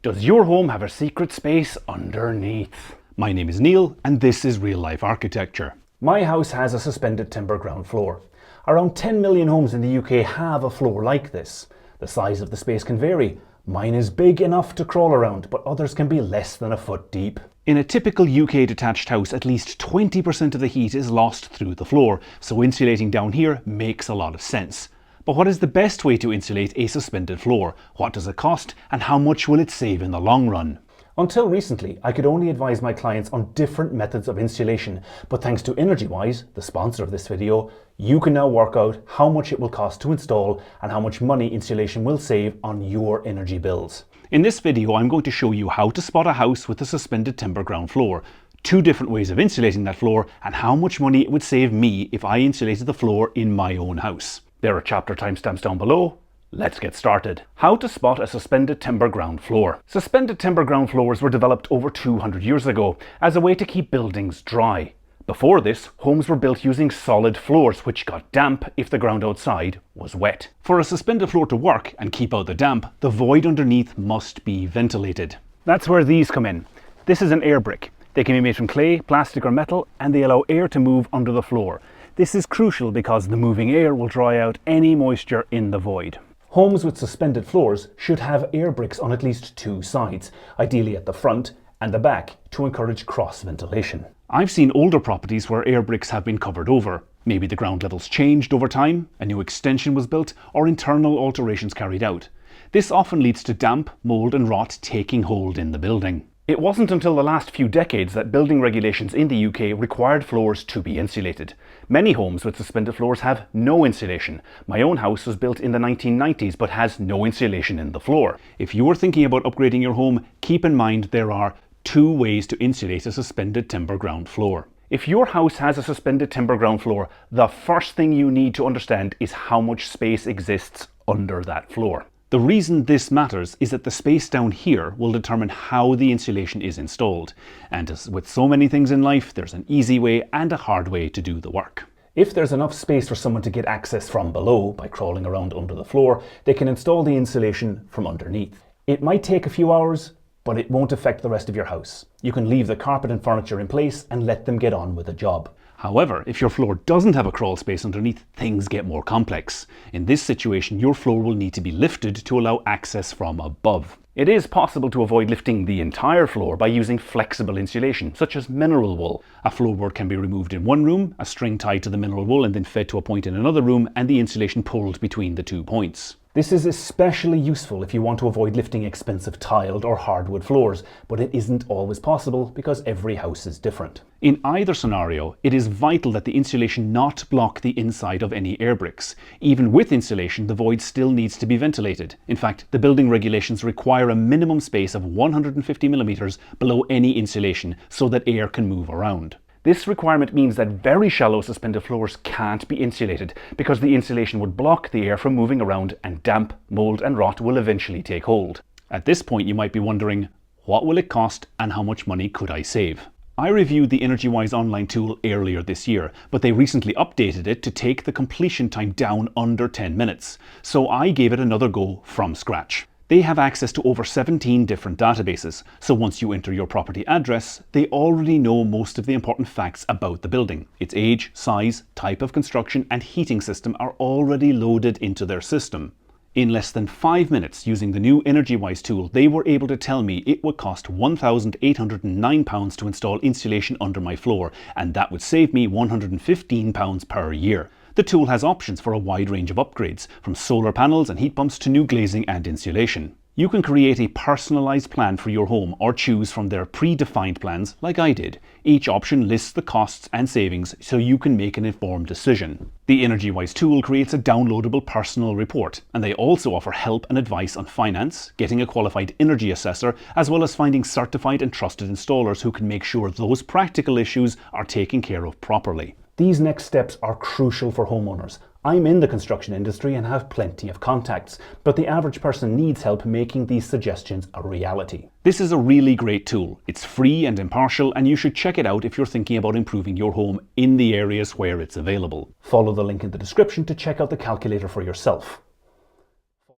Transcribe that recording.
Does your home have a secret space underneath? My name is Neil and this is Real Life Architecture. My house has a suspended timber ground floor. Around 10 million homes in the UK have a floor like this. The size of the space can vary. Mine is big enough to crawl around, but others can be less than a foot deep. In a typical UK detached house, at least 20% of the heat is lost through the floor, so insulating down here makes a lot of sense. But what is the best way to insulate a suspended floor? What does it cost, and how much will it save in the long run? Until recently, I could only advise my clients on different methods of insulation, but thanks to Energywise, the sponsor of this video, you can now work out how much it will cost to install and how much money insulation will save on your energy bills. In this video, I'm going to show you how to spot a house with a suspended timber ground floor, 2 different ways of insulating that floor, and how much money it would save me if I insulated the floor in my own house. There are chapter timestamps down below. Let's get started. How to spot a suspended timber ground floor. Suspended timber ground floors were developed over 200 years ago as a way to keep buildings dry. Before this, homes were built using solid floors which got damp if the ground outside was wet. For a suspended floor to work and keep out the damp, the void underneath must be ventilated. That's where these come in. This is an air brick. They can be made from clay, plastic or metal, and they allow air to move under the floor. This is crucial because the moving air will dry out any moisture in the void. Homes with suspended floors should have air bricks on at least 2 sides, ideally at the front and the back, to encourage cross ventilation. I've seen older properties where air bricks have been covered over. Maybe the ground levels changed over time, a new extension was built, or internal alterations carried out. This often leads to damp, mold and rot taking hold in the building. It wasn't until the last few decades that building regulations in the UK required floors to be insulated. Many homes with suspended floors have no insulation. My own house was built in the 1990s but has no insulation in the floor. If you are thinking about upgrading your home, keep in mind there are 2 ways to insulate a suspended timber ground floor. If your house has a suspended timber ground floor, the first thing you need to understand is how much space exists under that floor. The reason this matters is that the space down here will determine how the insulation is installed. And as with so many things in life, there's an easy way and a hard way to do the work. If there's enough space for someone to get access from below by crawling around under the floor, they can install the insulation from underneath. It might take a few hours, but it won't affect the rest of your house. You can leave the carpet and furniture in place and let them get on with the job. However, if your floor doesn't have a crawl space underneath, things get more complex. In this situation, your floor will need to be lifted to allow access from above. It is possible to avoid lifting the entire floor by using flexible insulation, such as mineral wool. A floorboard can be removed in one room, a string tied to the mineral wool and then fed to a point in another room, and the insulation pulled between the 2 points. This is especially useful if you want to avoid lifting expensive tiled or hardwood floors, but it isn't always possible because every house is different. In either scenario, it is vital that the insulation not block the inside of any air bricks. Even with insulation, the void still needs to be ventilated. In fact, the building regulations require a minimum space of 150 millimeters below any insulation so that air can move around. This requirement means that very shallow suspended floors can't be insulated because the insulation would block the air from moving around and damp, mold and rot will eventually take hold. At this point you might be wondering, what will it cost and how much money could I save? I reviewed the Energywise online tool earlier this year, but they recently updated it to take the completion time down under 10 minutes. So I gave it another go from scratch. They have access to over 17 different databases, so once you enter your property address, they already know most of the important facts about the building. Its age, size, type of construction and heating system are already loaded into their system. In less than 5 minutes using the new Energywise tool, they were able to tell me it would cost £1,809 to install insulation under my floor, and that would save me £115 per year. The tool has options for a wide range of upgrades, from solar panels and heat pumps to new glazing and insulation. You can create a personalised plan for your home or choose from their pre-defined plans like I did. Each option lists the costs and savings so you can make an informed decision. The Energywise tool creates a downloadable personal report, and they also offer help and advice on finance, getting a qualified energy assessor, as well as finding certified and trusted installers who can make sure those practical issues are taken care of properly. These next steps are crucial for homeowners. I'm in the construction industry and have plenty of contacts, but the average person needs help making these suggestions a reality. This is a really great tool. It's free and impartial, and you should check it out if you're thinking about improving your home in the areas where it's available. Follow the link in the description to check out the calculator for yourself.